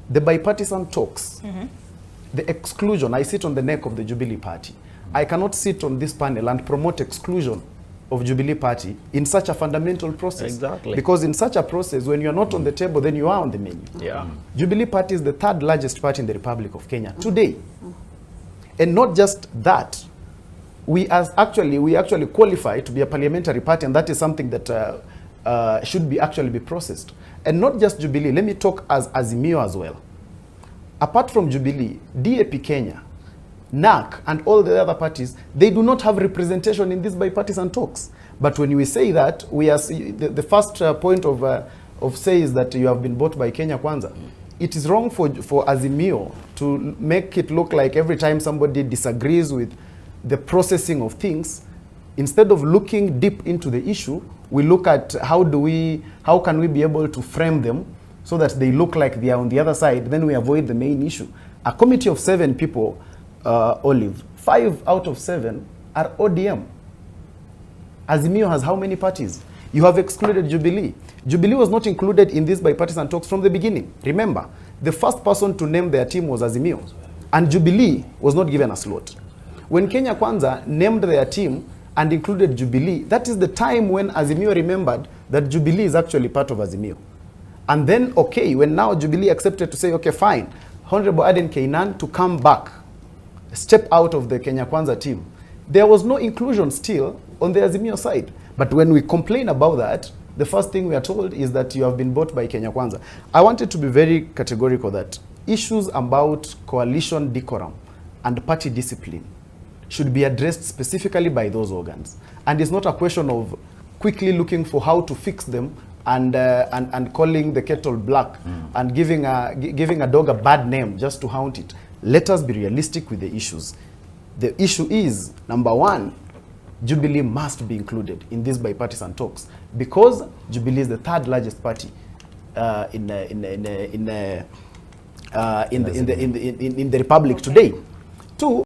the bipartisan talks, the exclusion, I sit on the neck of the Jubilee Party. I cannot sit on this panel and promote exclusion of Jubilee Party in such a fundamental process. Exactly. Because in such a process, when you're not on the table, then you are on the menu. Yeah. Jubilee Party is the third largest party in the Republic of Kenya today. And not just that, we actually qualify to be a parliamentary party, and that is something that should actually be processed. And not just Jubilee, let me talk as Azimio as well. Apart from Jubilee, DAP Kenya, NAC, and all the other parties, they do not have representation in these bipartisan talks. But when we say that, we are the first point of say is that you have been bought by Kenya Kwanza. It is wrong for Azimio to make it look like every time somebody disagrees with the processing of things, instead of looking deep into the issue, we look at how can we be able to frame them so that they look like they are on the other side, then we avoid the main issue. A committee of 7 people, Olive, 5 out of 7 are ODM. Azimio has how many parties? You have excluded Jubilee. Jubilee was not included in these bipartisan talks from the beginning. Remember, the first person to name their team was Azimio, and Jubilee was not given a slot. When Kenya Kwanza named their team and included Jubilee, that is the time when Azimio remembered that Jubilee is actually part of Azimio. And then, okay, when now Jubilee accepted to say, okay, fine, Honorable Aden Keinan to come back, step out of the Kenya Kwanza team, there was no inclusion still on the Azimio side. But when we complain about that, the first thing we are told is that you have been bought by Kenya Kwanza. I wanted to be very categorical that issues about coalition decorum and party discipline should be addressed specifically by those organs. And it's not a question of quickly looking for how to fix them and calling the kettle black and giving a dog a bad name just to haunt it. Let us be realistic with the issues. The issue is, number one, Jubilee must be included in these bipartisan talks because Jubilee is the third largest party in the Republic today. Two,